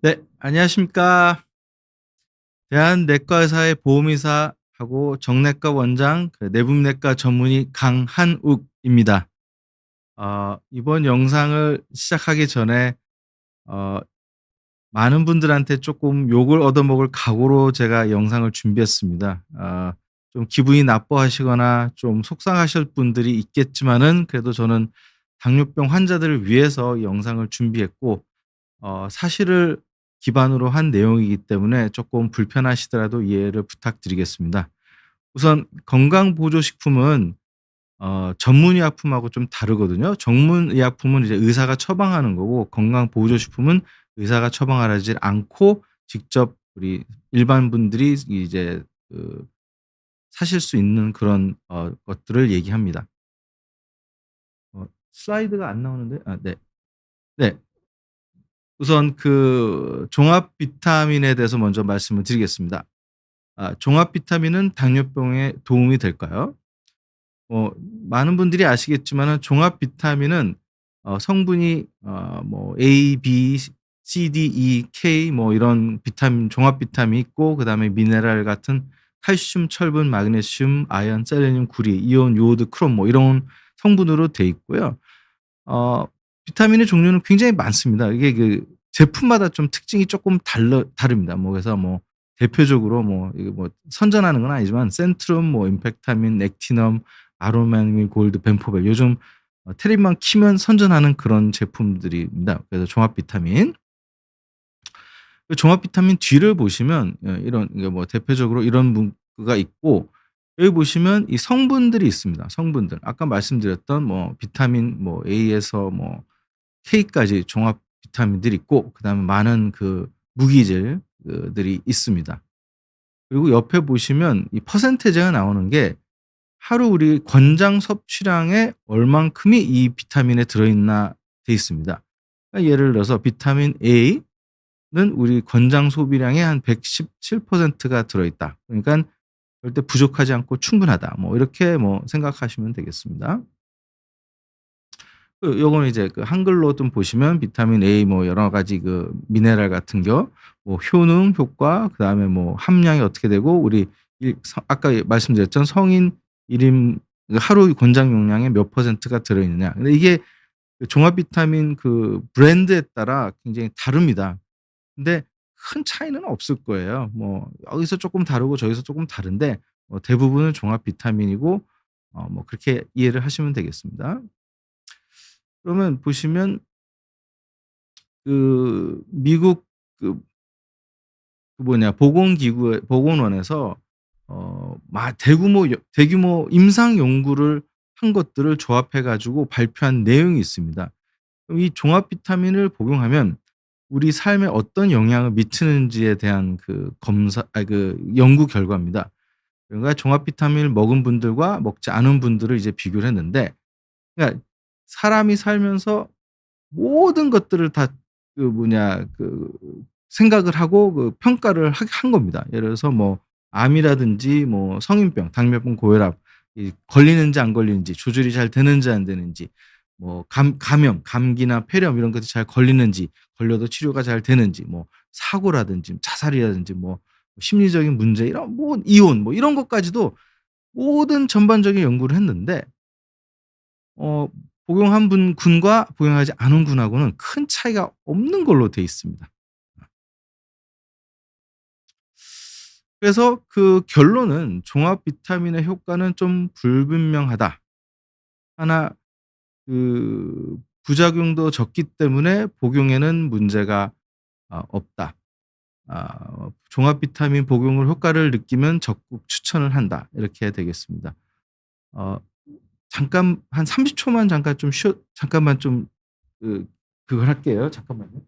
네, 안녕하십니까. 대한내과의사의 보험의사하고 정내과 원장, 내분내과 전문의 강한욱입니다. 이번 영상을 시작하기 전에 어 많은 분들한테 조금 욕을 얻어먹을 각오로 제가 영상을 준비했습니다. 좀 기분이 나빠하시거나 좀 속상하실 분들이 있겠지만은, 그래도 저는 당뇨병 환자들을 위해서 이 영상을 준비했고, 사실을 기반으로 한 내용이기 때문에 조금 불편하시더라도 이해를 부탁드리겠습니다. 우선 건강보조식품은 전문의약품하고 좀 다르거든요. 전문의약품은 이제 의사가 처방하는 거고, 건강보조식품은 의사가 처방하지 않고 직접 우리 일반 분들이 이제 그 사실 수 있는 그런 것들을 얘기합니다. 슬라이드가 안 나오는데. 네. 네. 우선 종합 비타민에 대해서 먼저 말씀을 드리겠습니다. 종합 비타민은 당뇨병에 도움이 될까요? 많은 분들이 아시겠지만은 종합 비타민은 성분이 뭐 A, B, C, D, E, K 뭐 이런 비타민, 종합 비타민이 있고, 그다음에 미네랄 같은 칼슘, 철분, 마그네슘, 아연, 셀레늄, 구리, 이온, 요오드, 크롬 뭐 이런 성분으로 돼 있고요. 어 비타민의 종류는 굉장히 많습니다. 이게 제품마다 좀 특징이 쪼끔 다릅니다. 그래서 대표적으로 이게 선전하는 건 아니지만 센트룸, 임팩타민, 액티넘, 아로마민 골드, 벤포벨, 요즘 테레비만 키면 선전하는 그런 제품들입니다. 그래서 종합 비타민. 종합 비타민 뒤를 보시면 이런 이게 대표적으로 이런 문구가 있고, 여기 보시면 이 성분들이 있습니다. 성분들. 아까 말씀드렸던 비타민 A에서 K까지 종합 비타민들이 있고, 그다음에 많은 무기질 들이 있습니다. 그리고 옆에 보시면 이 퍼센티지가 나오는 게 하루 우리 권장 섭취량의 얼만큼이 이 비타민에 들어있나 돼 있습니다. 그러니까 예를 들어서 비타민 A는 우리 권장 소비량의 한 117%가 들어있다. 그러니깐 절대 부족하지 않고 충분하다. 이렇게 생각하시면 되겠습니다. 요거는 이제 한글로 좀 보시면 비타민 A 여러 가지 미네랄 같은 거, 효능, 효과, 그다음에 함량이 어떻게 되고, 우리 아까 말씀드렸던 성인 1인 하루 권장 용량의 몇 퍼센트가 들어 있느냐. 근데 이게 종합 비타민 브랜드에 따라 굉장히 다릅니다. 근데 큰 차이는 없을 거예요. 여기서 쪼끔 다르고 저기서 쪼끔 다른데, 대부분은 종합 비타민이고, 그렇게 이해를 하시면 되겠습니다. 그러면 보시면 미국 그 보건원에서 대규모 임상 연구를 한 것들을 조합해 가지고 발표한 내용이 있습니다. 그럼 이 종합 비타민을 복용하면 우리 삶에 어떤 영향을 미치는지에 대한 연구 결과입니다. 그러니까 종합 비타민을 먹은 분들과 먹지 않은 분들을 이제 비교를 했는데, 그러니까 사람이 살면서 모든 것들을 다 생각을 하고 평가를 한 겁니다. 예를 들어서 암이라든지 성인병, 당뇨병, 고혈압 이 걸리는지 안 걸리는지, 조절이 잘 되는지 안 되는지, 감염, 감기나 폐렴 이런 것들이 잘 걸리는지, 걸려도 치료가 잘 되는지, 사고라든지 자살이라든지 심리적인 문제, 이런 이혼 이런 것까지도 모든 전반적인 연구를 했는데, 어 복용한 군과 복용하지 않은 군하고는 큰 차이가 없는 걸로 돼 있습니다. 그래서 결론은 종합 비타민의 효과는 좀 불분명하다. 하나 부작용도 적기 때문에 복용에는 문제가 없다. 종합 비타민 복용을 효과를 느끼면 적극 추천을 한다. 이렇게 되겠습니다. 어 잠깐 한 30 초만 잠깐 좀 잠깐만 좀 그걸 할게요. 잠깐만요.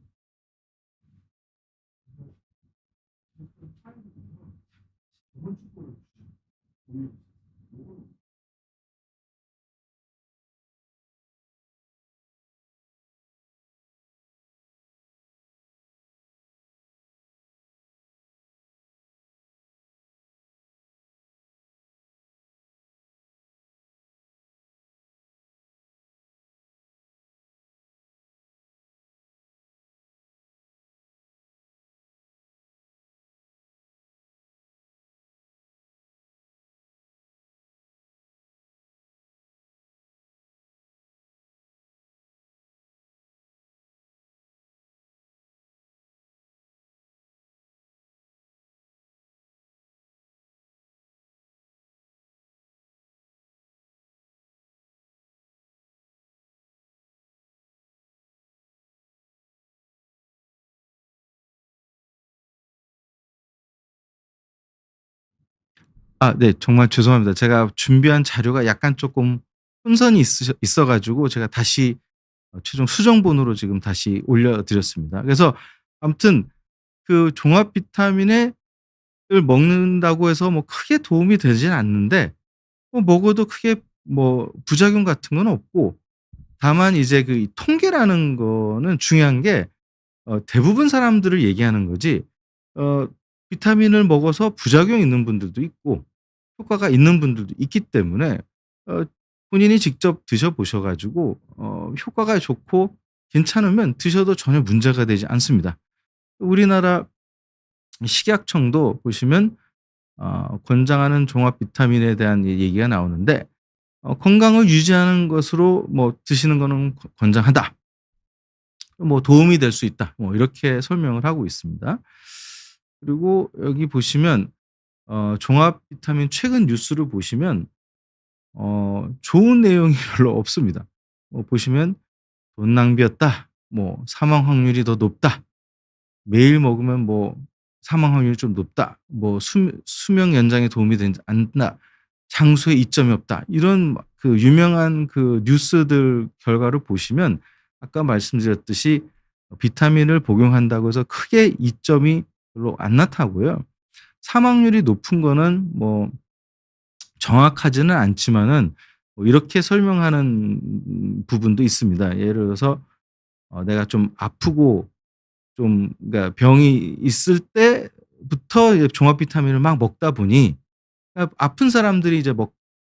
네. 정말 죄송합니다. 제가 준비한 자료가 약간 쪼끔 혼선이 있어 가지고 제가 다시 최종 수정본으로 지금 다시 올려 드렸습니다. 그래서 아무튼 그 종합 비타민을 먹는다고 해서 뭐 크게 도움이 되진 않는데 먹어도 크게 뭐 부작용 같은 건 없고, 다만 이제 그 이 통계라는 거는 중요한 게 대부분 사람들을 얘기하는 거지, 어 비타민을 먹어서 부작용이 있는 분들도 있고 효과가 있는 분들도 있기 때문에 어 본인이 직접 드셔 보셔 가지고 효과가 좋고 괜찮으면 드셔도 전혀 문제가 되지 않습니다. 우리나라 식약청도 보시면 권장하는 종합 비타민에 대한 얘기가 나오는데, "건강을 유지하는 것으로 뭐 드시는 거는 권장하다." 뭐 "도움이 될 수 있다." 뭐 이렇게 설명을 하고 있습니다. 그리고 여기 보시면 종합 비타민 최근 뉴스를 보시면 좋은 내용이 별로 없습니다. 보시면 "돈 낭비였다." 뭐 "사망 확률이 더 높다." "매일 먹으면 뭐 사망 확률이 좀 높다." 뭐 수명 연장에 도움이 되지 않는다." "장수에 이점이 없다." 이런 그 유명한 그 뉴스들 결과를 보시면 아까 말씀드렸듯이 비타민을 복용한다고 해서 크게 이점이 별로 안 나타나고요. 사망률이 높은 거는 뭐 정확하지는 않지만은 뭐 이렇게 설명하는 부분도 있습니다. 예를 들어서 내가 좀 아프고 좀, 그러니까 병이 있을 때부터 이제 종합 비타민을 막 먹다 보니, 그러니까 아픈 사람들이 이제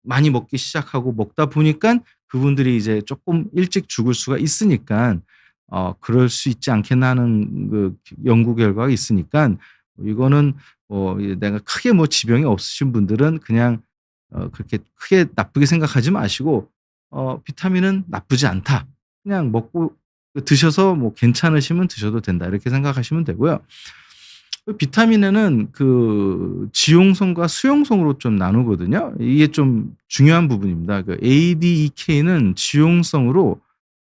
많이 먹기 시작하고 먹다 보니깐 그분들이 이제 쪼끔 일찍 죽을 수가 있으니깐 '그럴 수 있지 않겠나.' 하는 그 연구 결과가 있으니깐 이거는 내가 크게 뭐 지병이 없으신 분들은 그냥 그렇게 크게 나쁘게 생각하지 마시고 '비타민은 나쁘지 않다. 그냥 먹고 드셔서 뭐 괜찮으시면 드셔도 된다.' 이렇게 생각하시면 되고요. 그 비타민에는 그 지용성과 수용성으로 좀 나누거든요. 이게 좀 중요한 부분입니다. 그 ADEK는 지용성으로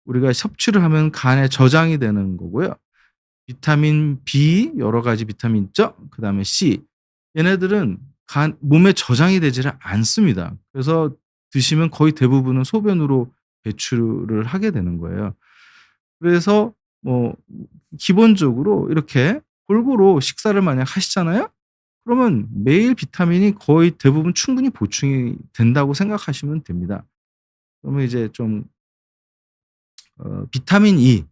우리가 섭취를 하면 간에 저장이 되는 거고요. 비타민 B, 여러 가지 비타민 있죠. 그다음에 C, 얘네들은 몸에 저장이 되지를 않습니다. 그래서 드시면 거의 대부분은 소변으로 배출을 하게 되는 거예요. 그래서 뭐 기본적으로 이렇게 골고루 식사를 만약 하시잖아요? 그러면 매일 비타민이 거의 대부분 충분히 보충이 된다고 생각하시면 됩니다. 그러면 이제 좀 비타민 E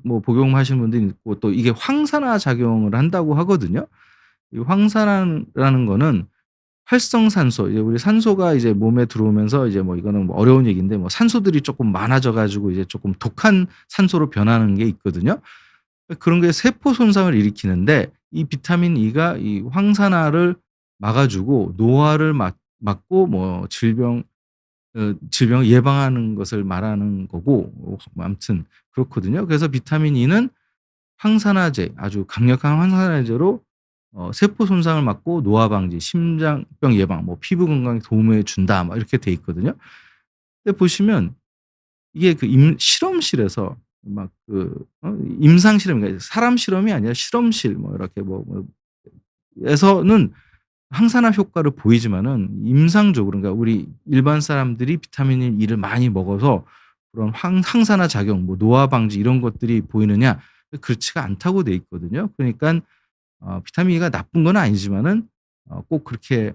뭐 복용하시는 분들이 있고, 또 이게 황산화 작용을 한다고 하거든요. 이 황산화라는 거는 활성산소, 이제 우리 산소가 이제 몸에 들어오면서 이제 뭐 이거는 뭐 어려운 얘기인데, 뭐 산소들이 쪼끔 많아져 가지고 이제 쪼끔 독한 산소로 변하는 게 있거든요. 그런 게 세포 손상을 일으키는데, 이 비타민 E가 이 황산화를 막아 주고 노화를 막고 뭐 질병을 예방하는 것을 말하는 거고, 아무튼 그렇거든요. 그래서 비타민 E는 항산화제, 아주 강력한 항산화제로 세포 손상을 막고 노화 방지, 심장병 예방, 뭐 피부 건강에 도움을 준다, 막 이렇게 돼 있거든요. 근데 보시면 이게 그 실험실에서 막 임상 실험, 그러니까 사람 실험이 아니라 실험실 뭐 이렇게 에서는 항산화 효과를 보이지만은 임상적으로, 그러니까 우리 일반 사람들이 비타민 E를 많이 먹어서 그런 항산화 작용, 뭐 노화 방지 이런 것들이 보이느냐? 그렇지가 않다고 돼 있거든요. 그러니깐 비타민 E가 나쁜 건 아니지만은 꼭 그렇게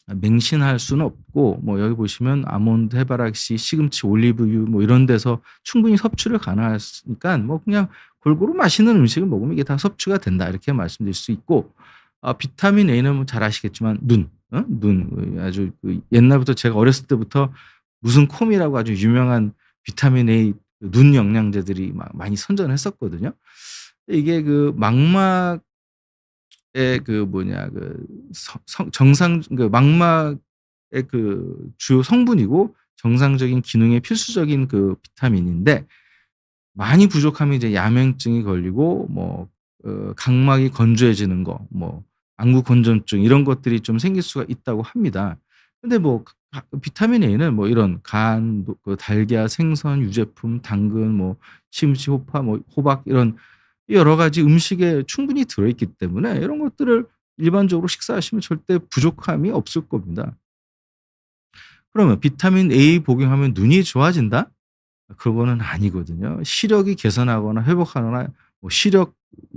맹신할 수는 없고, 뭐 여기 보시면 아몬드, 해바라기, 시금치, 올리브유 뭐 이런 데서 충분히 섭취를 가능하니까 뭐 그냥 골고루 맛있는 음식을 먹으면 이게 다 섭취가 된다, 이렇게 말씀드릴 수 있고, 비타민 A는 뭐 잘 아시겠지만 눈 아주 그 옛날부터 제가 어렸을 때부터 무슨 콤이라고 아주 유명한 비타민 A 그눈 영양제들이 많이 선전을 했었거든요. 이게 그 망막의 그 뭐냐 그 성 정상 그 망막의 그 주요 성분이고 정상적인 기능에 필수적인 그 비타민인데, 많이 부족하면 이제 야맹증이 걸리고 뭐 각막이 건조해지는 거, 뭐 안구 건조증 이런 것들이 좀 생길 수가 있다고 합니다. 근데 뭐 비타민 A는 뭐 이런 달걀, 생선, 유제품, 당근, 뭐 시금치, 호파, 뭐 호박 이런 여러 가지 음식에 충분히 들어 있기 때문에 이런 것들을 일반적으로 식사하시면 절대 부족함이 없을 겁니다. 그러면 비타민 A 복용하면 눈이 좋아진다? 그거는 아니거든요. 시력이 개선하거나 회복하거나 뭐 시력이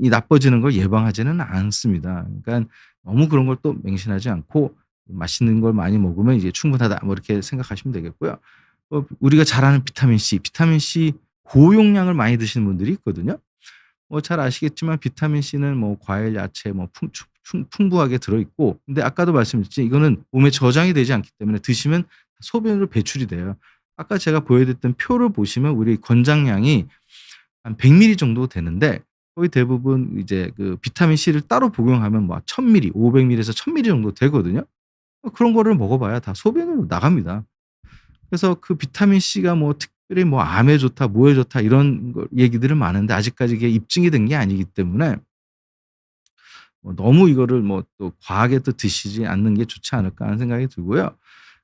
나빠지는 걸 예방하지는 않습니다. 그러니까 너무 그런 걸 또 맹신하지 않고 '맛있는 걸 많이 먹으면 이제 충분하다.' 뭐 이렇게 생각하시면 되겠고요. 우리가 잘 아는 비타민 C 고용량을 많이 드시는 분들이 있거든요. 잘 아시겠지만 비타민 C는 뭐 과일, 야채 뭐 풍부하게 들어 있고, 근데 아까도 말씀드렸지 이거는 몸에 저장이 되지 않기 때문에 드시면 소변으로 배출이 돼요. 아까 제가 보여드렸던 표를 보시면 우리 권장량이 한 100ml 정도 되는데, 거의 대부분 이제 그 비타민 C를 따로 복용하면 뭐 1000ml, 500ml에서 1000ml 정도 되거든요. 그런 거를 먹어 봐야 다 소변으로 나갑니다. 그래서 그 비타민 C가 뭐 특별히 뭐 암에 좋다, 뭐에 좋다 이런 거 얘기들은 많은데 아직까지 이게 입증이 된 게 아니기 때문에 너무 이거를 뭐 또 과하게 또 드시지 않는 게 좋지 않을까 하는 생각이 들고요.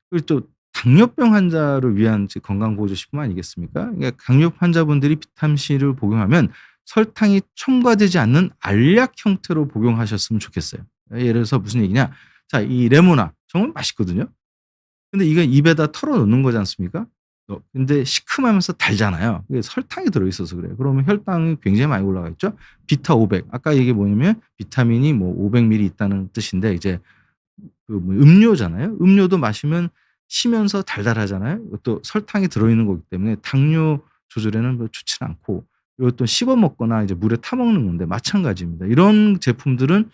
그리고 또 당뇨병 환자를 위한 이제 건강보조식품 아니겠습니까? 그러니까 당뇨 환자분들이 비타민 C를 복용하면 설탕이 첨가되지 않는 알약 형태로 복용하셨으면 좋겠어요. 예를 들어서 무슨 얘기냐? 자, 이 레모나 정말 맛있거든요. 근데 이게 입에다 털어 놓는 거지 않습니까? 근데 시큼하면서 달잖아요. 그게 설탕이 들어 있어서 그래요. 그러면 혈당이 굉장히 많이 올라가 있죠. 비타 500, 아까 이게 뭐냐면 비타민이 뭐 500ml 있다는 뜻인데, 이제 그 뭐 음료잖아요. 음료도 마시면 시면서 달달하잖아요. 이것도 설탕이 들어 있는 거기 때문에 당뇨 조절에는 좋지는 않고, 이것도 씹어 먹거나 이제 물에 타 먹는 건데 마찬가지입니다. 이런 제품들은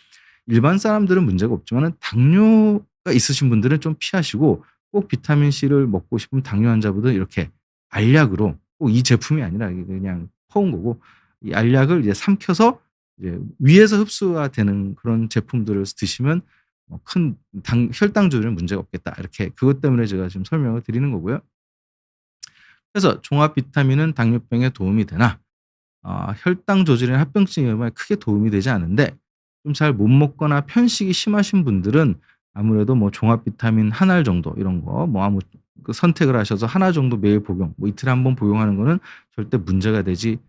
일반 사람들은 문제가 없지만은 당뇨가 있으신 분들은 좀 피하시고, 꼭 비타민 C를 먹고 싶으면 당뇨 환자분들은 이렇게 알약으로, 꼭 이 제품이 아니라 이게 그냥 퍼온 거고, 이 알약을 이제 삼켜서 이제 위에서 흡수가 되는 그런 제품들을 드시면 큰 당 혈당 조절에 문제가 없겠다. 이렇게 그것 때문에 제가 지금 설명을 드리는 거고요. 그래서 종합 비타민은 당뇨병에 도움이 되나 혈당 조절이나 합병증 예방에 크게 도움이 되지 않은데, 좀 잘 못 먹거나 편식이 심하신 분들은 아무래도 뭐 종합 비타민 한 알 정도 이런 거 뭐 그 선택을 하셔서 하나 정도 매일 복용, 뭐 이틀에 한 번 복용하는 거는 절대 문제가 되지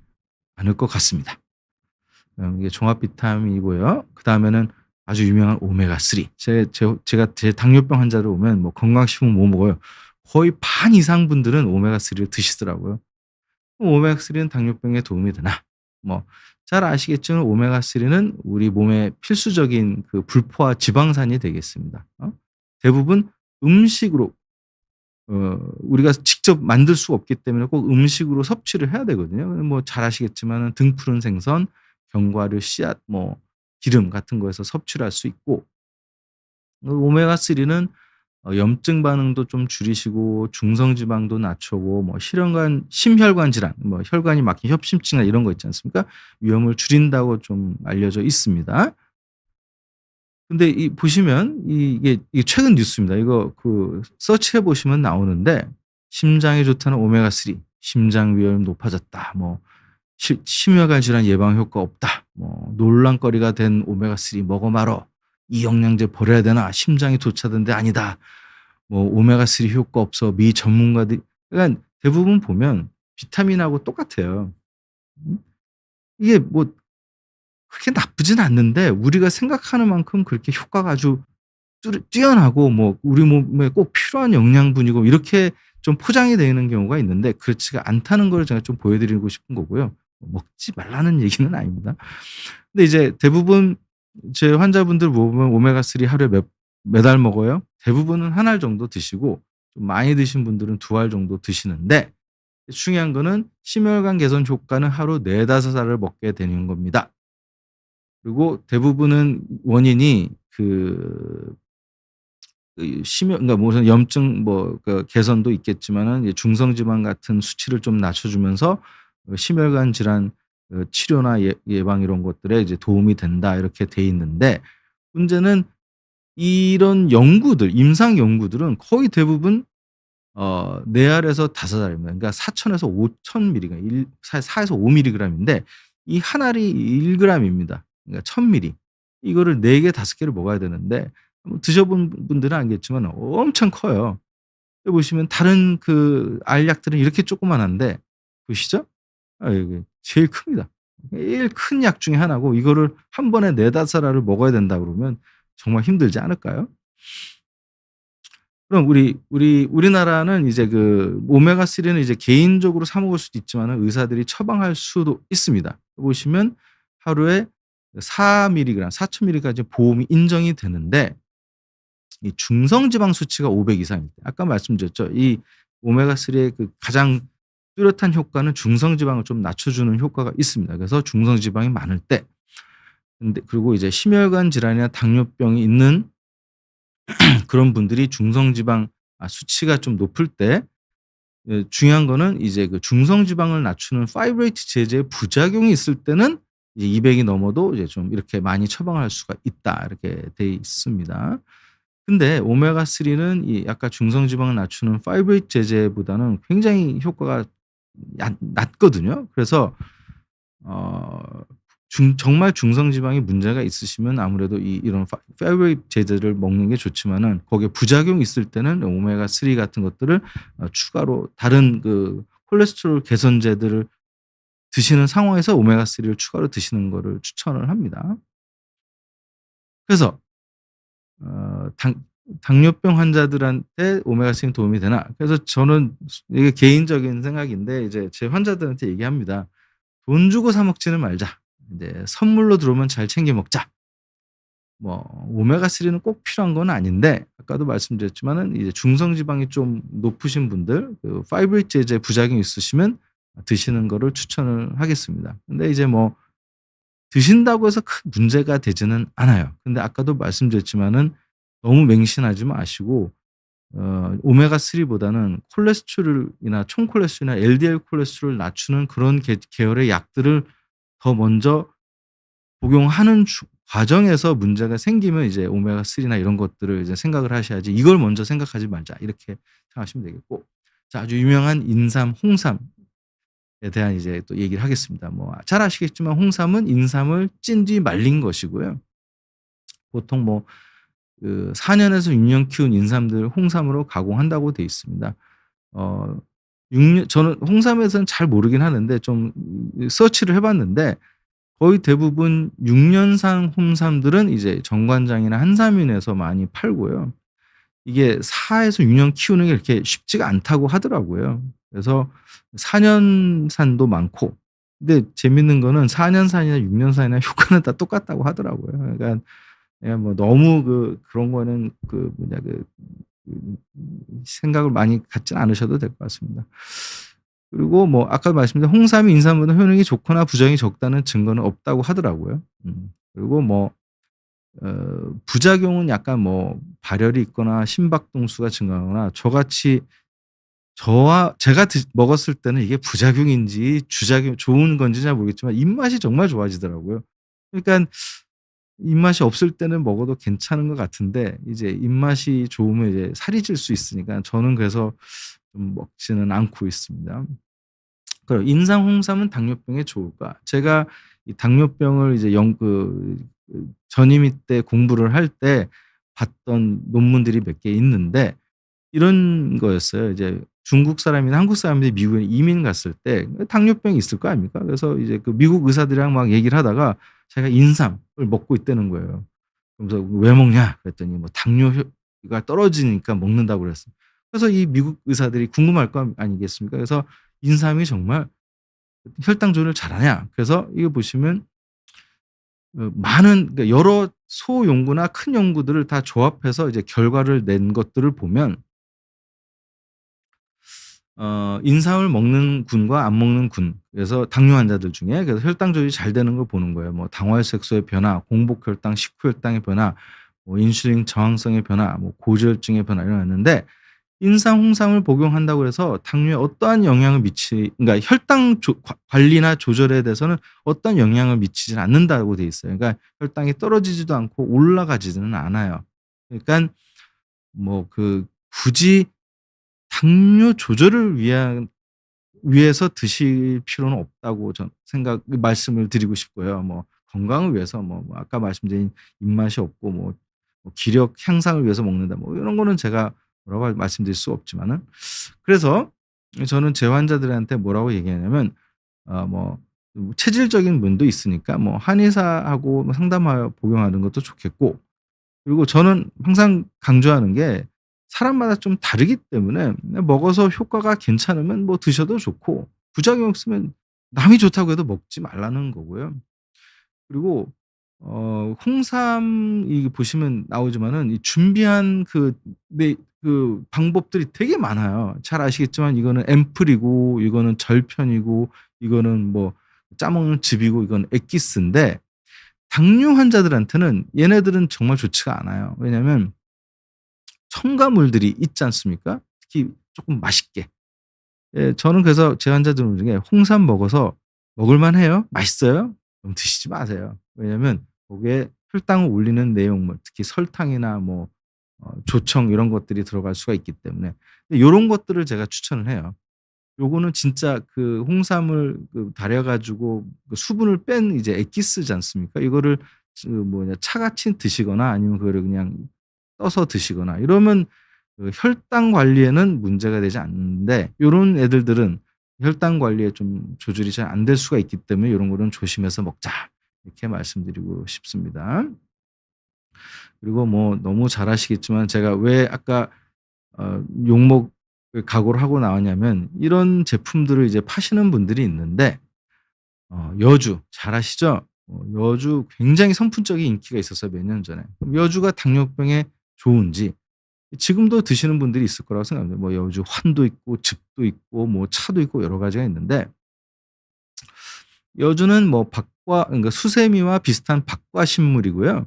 않을 것 같습니다. 이게 종합 비타민이고요. 그다음에는 아주 유명한 오메가 3. 제가 제 당뇨병 환자들 오면 뭐 건강식품 뭐 먹어요? 거의 반 이상 분들은 오메가 3를 드시더라고요. 오메가 3는 당뇨병에 도움이 되나? 뭐 잘 아시겠지만 오메가 3는 우리 몸의 필수적인 그 불포화 지방산이 되겠습니다. 대부분 음식으로, 우리가 직접 만들 수가 없기 때문에 꼭 음식으로 섭취를 해야 되거든요. 뭐 잘 아시겠지만은 등푸른 생선, 견과류, 씨앗, 뭐 기름 같은 거에서 섭취를 할 수 있고, 오메가 3는 염증 반응도 좀 줄이시고 중성 지방도 낮추고 뭐 심혈관 질환, 뭐 혈관이 막힌 협심증이나 이런 거 있지 않습니까? 위험을 줄인다고 좀 알려져 있습니다. 근데 이 보시면 이게 최근 뉴스입니다. 이거 그 서치해 보시면 나오는데, "심장에 좋다는 오메가 3, 심장 위험이 높아졌다." 뭐 "심혈관 질환 예방 효과 없다." 뭐 "논란거리가 된 오메가 3 먹어 말어. 이 영양제 버려야 되나? 심장이 도차던데." "아니다." 뭐 "오메가 3 효과 없어." 미 전문가들이, 그러니까 대부분 보면 비타민하고 똑같아요. 음? 이게 뭐 그렇게 나쁘진 않는데 우리가 생각하는 만큼 그렇게 효과가 아주 뛰어나고 뭐 우리 몸에 꼭 필요한 영양분이고 이렇게 좀 포장이 되는 경우가 있는데, 그렇지가 않다는 걸 제가 좀 보여 드리고 싶은 거고요. 먹지 말라는 얘기는 아닙니다. 근데 이제 대부분 제 환자분들 보면 오메가 3 하루에 몇 알 먹어요? 대부분은 한 알 정도 드시고, 좀 많이 드신 분들은 두 알 정도 드시는데, 중요한 거는 심혈관 개선 효과는 하루 4-5 알을 먹게 되는 겁니다. 그리고 대부분은 원인이 그러니까 무슨 염증 뭐 개선도 있겠지만은 이 중성 지방 같은 수치를 좀 낮춰 주면서 심혈관 질환 치료나 예방 이런 것들에 이제 도움이 된다, 이렇게 돼 있는데, 문제는 이런 연구들, 임상 연구들은 거의 대부분 4 알에서 5 알입니다. 그러니까 4,000에서 5,000 밀리가 4에서 5 밀리그램인데, 이 한 알이 1 그램입니다. 그러니까 1000 밀리. 이거를 4 개, 5 개를 먹어야 되는데, 한번 드셔 본 분들은 알겠지만 엄청 커요. 여기 보시면 다른 그 알약들은 이렇게 조그마한데, 보시죠? 이게 제일 큽니다. 제일 큰 약 중에 하나고, 이거를 한 번에 4-5 알을 먹어야 된다 그러면 정말 힘들지 않을까요? 그럼 우리나라는 이제 그 오메가 3는 이제 개인적으로 사 먹을 수도 있지만은 의사들이 처방할 수도 있습니다. 보시면 하루에 4 밀리그램, 4,000 밀리까지 보험이 인정이 되는데 이 중성 지방 수치가 500 이상일 때 아까 말씀드렸죠. 이 오메가 3의 그 가장 뚜렷한 효과는 중성 지방을 좀 낮춰 주는 효과가 있습니다. 그래서 중성 지방이 많을 때 근데 그리고 이제 심혈관 질환이나 당뇨병이 있는 그런 분들이 중성 지방 수치가 좀 높을 때 중요한 거는 이제 그 중성 지방을 낮추는 파이브레이트 제제의 부작용이 있을 때는 이제 200이 넘어도 이제 좀 이렇게 많이 처방할 수가 있다. 이렇게 돼 있습니다. 근데 오메가 3는 이 아까 중성 지방을 낮추는 파이브레이트 제제보다는 굉장히 효과가 낮거든요. 그래서 어 정말 중성 지방에 문제가 있으시면 아무래도 이런 파이브웨이 제제를 먹는 게 좋지만은 거기에 부작용이 있을 때는 오메가 3 같은 것들을 추가로 다른 그 콜레스테롤 개선제들을 드시는 상황에서 오메가 3를 추가로 드시는 거를 추천을 합니다. 그래서 당 당뇨병 환자들한테 오메가 3는 도움이 되나? 그래서 저는 이게 개인적인 생각인데 이제 제 환자들한테 얘기합니다. "돈 주고 사 먹지는 말자. 인제 선물로 들어오면 잘 챙겨 먹자." 뭐 오메가 3는 꼭 필요한 건 아닌데 아까도 말씀드렸지만은 이제 중성 지방이 좀 높으신 분들 그 파이브리지 제제 부작용이 있으시면 드시는 거를 추천을 하겠습니다. 근데 이제 뭐 드신다고 해서 큰 문제가 되지는 않아요. 근데 아까도 말씀드렸지만은 너무 맹신하지 마시고 오메가 3 보다는 콜레스테롤이나 총 콜레스테롤이나 LDL 콜레스테롤을 낮추는 그런 계열의 약들을 더 먼저 복용하는 과정에서 문제가 생기면 이제 오메가 3나 이런 것들을 이제 생각을 하셔야지 '이걸 먼저 생각하지 말자.' 이렇게 생각하시면 되겠고 자 아주 유명한 인삼, 홍삼에 대한 이제 또 얘기를 하겠습니다. 뭐 잘 아시겠지만 홍삼은 인삼을 찐 뒤 말린 것이고요. 보통 뭐 그 4 년에서 6년 키운 인삼들을 홍삼으로 가공한다고 돼 있습니다. 어 6년 저는 홍삼에서는 잘 모르긴 하는데 좀 서치를 해 봤는데 거의 대부분 6 년산 홍삼들은 이제 정관장이나 한삼인에서 많이 팔고요. 이게 4 에서 6년 키우는 게 그렇게 쉽지가 않다고 하더라고요. 그래서 4 년산도 많고 근데 재밌는 거는 4 년산이나 6 년산이나 효과는 다 똑같다고 하더라고요. 그러니까 예 뭐 너무 그런 거는 생각을 많이 갖지는 않으셔도 될 것 같습니다. 그리고 뭐 아까 말씀드린 홍삼이 인삼보다 효능이 좋거나 부작용이 적다는 증거는 없다고 하더라고요. 그리고 뭐 부작용은 약간 뭐 발열이 있거나 심박동수가 증가하거나 저같이 제가 먹었을 때는 이게 부작용인지 주작용 좋은 건지 잘 모르겠지만 입맛이 정말 좋아지더라고요. 그러니깐 입맛이 없을 때는 먹어도 괜찮은 것 같은데 이제 입맛이 좋으면 이제 살이 찔 수 있으니까 저는 그래서 좀 먹지는 않고 있습니다. 그럼 인삼, 홍삼은 당뇨병에 좋을까? 제가 이 당뇨병을 이제 전임의 때 공부를 할 때 봤던 논문들이 몇 개 있는데 이런 거였어요. 이제 중국 사람이나 한국 사람들이 미국에 이민 갔을 때 당뇨병이 있을 거 아닙니까? 그래서 이제 그 미국 의사들이랑 막 얘기를 하다가 자기가 인삼을 먹고 있다는 거예요. 그러면서 "왜 먹냐?" 그랬더니 뭐 "당뇨가 떨어지니까 먹는다."고 그랬어요. 그래서 이 미국 의사들이 궁금할 거 아니겠습니까? 그래서 "인삼이 정말 혈당 조절을 잘하냐?" 그래서 이거 보시면 많은 그러니까 여러 소연구나 큰 연구들을 다 조합해서 이제 결과를 낸 것들을 보면 인삼을 먹는 군과 안 먹는 군 그래서 당뇨 환자들 중에 그래서 혈당 조절이 잘 되는 걸 보는 거예요. 뭐 당화혈색소의 변화, 공복 혈당, 식후 혈당의 변화, 뭐 인슐린 저항성의 변화, 뭐 고지혈증의 변화 이런 거 있는데 인삼, 홍삼을 복용한다고 해서 당뇨에 어떠한 영향을 그러니까 혈당 관리나 조절에 대해서는 어떤 영향을 미치지 않는다고 돼 있어요. 그러니까 혈당이 떨어지지도 않고 올라가지는 않아요. 그러니깐 뭐 굳이 당뇨 조절을 위해서 드실 필요는 없다고 말씀을 드리고 싶고요. 뭐 건강을 위해서 뭐 아까 말씀드린 입맛이 없고 뭐 기력 향상을 위해서 먹는다 뭐 이런 거는 제가 뭐라고 말씀드릴 수 없지만은 그래서 저는 제 환자들한테 뭐라고 얘기하냐면 뭐 체질적인 면도 있으니까 뭐 한의사하고 뭐 상담하여 복용하는 것도 좋겠고 그리고 저는 항상 강조하는 게 사람마다 좀 다르기 때문에 먹어서 효과가 괜찮으면 뭐 드셔도 좋고 부작용 없으면 남이 좋다고 해도 먹지 말라는 거고요. 그리고 홍삼 이 보시면 나오지만은 이 준비한 그 방법들이 되게 많아요. 잘 아시겠지만 이거는 앰플이고 이거는 절편이고 이거는 뭐 짜 먹는 즙이고 이건 엑기스인데 당뇨 환자들한테는 얘네들은 정말 좋지가 않아요. 왜냐하면 첨가물들이 있지 않습니까? 특히 쪼끔 맛있게. 예, 저는 그래서 제 환자들 중에 "홍삼 먹어서 먹을 만해요? 맛있어요?" 그럼 드시지 마세요. 왜냐면 거기에 혈당을 올리는 내용물 특히 설탕이나 뭐 조청 이런 것들이 들어갈 수가 있기 때문에 근데 요런 것들을 제가 추천을 해요. 요거는 진짜 그 홍삼을 달여 가지고 그 수분을 뺀 이제 엑기스지 않습니까? 이거를 차같이 드시거나 아니면 그거를 그냥 떠서 드시거나 이러면 그 혈당 관리에는 문제가 되지 않는데 요런 애들들은 혈당 관리에 좀 조절이 잘 안 될 수가 있기 때문에 요런 거는 조심해서 먹자. 이렇게 말씀드리고 싶습니다. 그리고 뭐 너무 잘 아시겠지만 제가 왜 아까 욕먹을 각오를 하고 나왔냐면 이런 제품들을 이제 파시는 분들이 있는데 여주 잘 아시죠? 여주 굉장히 선풍적인 인기가 있었어요 몇 년 전에. 그럼 여주가 당뇨병에 좋은지 지금도 드시는 분들이 있을 거라고 생각합니다. 뭐 여주 환도 있고 즙도 있고 뭐 차도 있고 여러 가지가 있는데 여주는 뭐 박과 그러니까 수세미와 비슷한 박과식물이고요.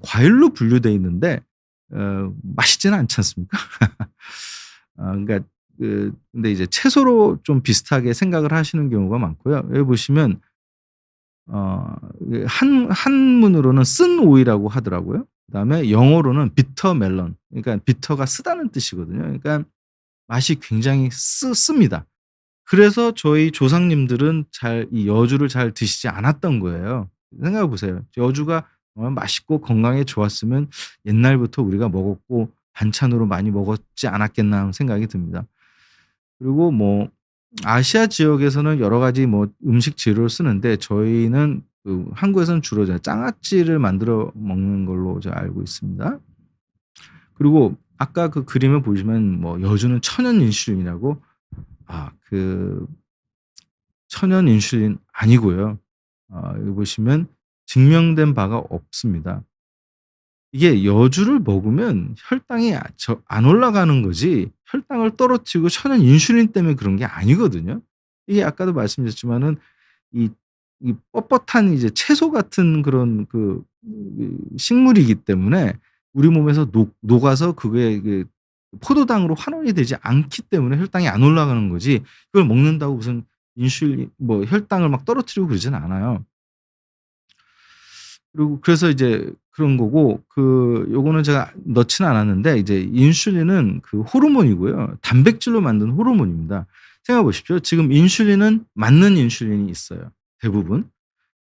과일로 분류돼 있는데 맛있지는 않지 않습니까? 그러니까 근데 이제 채소로 좀 비슷하게 생각을 하시는 경우가 많고요. 여기 보시면 이게 한문으로는 쓴 오이라고 하더라고요. 그다음에 영어로는 비터 멜론 그러니까 비터가 쓰다는 뜻이거든요. 그러니까 맛이 굉장히 씁니다. 그래서 저희 조상님들은 잘 이 여주를 잘 드시지 않았던 거예요. 생각해 보세요. 여주가 맛있고 건강에 좋았으면 옛날부터 우리가 먹었고 반찬으로 많이 먹었지 않았겠나 하는 생각이 듭니다. 그리고 뭐 아시아 지역에서는 여러 가지 뭐 음식 재료를 쓰는데 저희는 한국에서는 주로 이제 장아찌를 만들어 먹는 걸로 제가 알고 있습니다. 그리고 아까 그 그림을 보시면 뭐 여주는 천연 인슐린이라고 그 천연 인슐린 아니고요. 여기 보시면 증명된 바가 없습니다. 이게 여주를 먹으면 혈당이 안 올라가는 거지 혈당을 떨어뜨리고 천연 인슐린 때문에 그런 게 아니거든요. 이게 아까도 말씀드렸지만은 이 뻣뻣한 이제 채소 같은 그런 식물이기 때문에 우리 몸에서 녹아서 그게 포도당으로 환원이 되지 않기 때문에 혈당이 안 올라가는 거지 그걸 먹는다고 무슨 인슐린 뭐 혈당을 막 떨어뜨리고 그러진 않아요. 그리고 그래서 이제 그런 거고 요거는 제가 넣지는 않았는데 이제 인슐린은 그 호르몬이고요. 단백질로 만든 호르몬입니다. 생각해 보십시오. 지금 인슐린은 맞는 인슐린이 있어요, 대부분.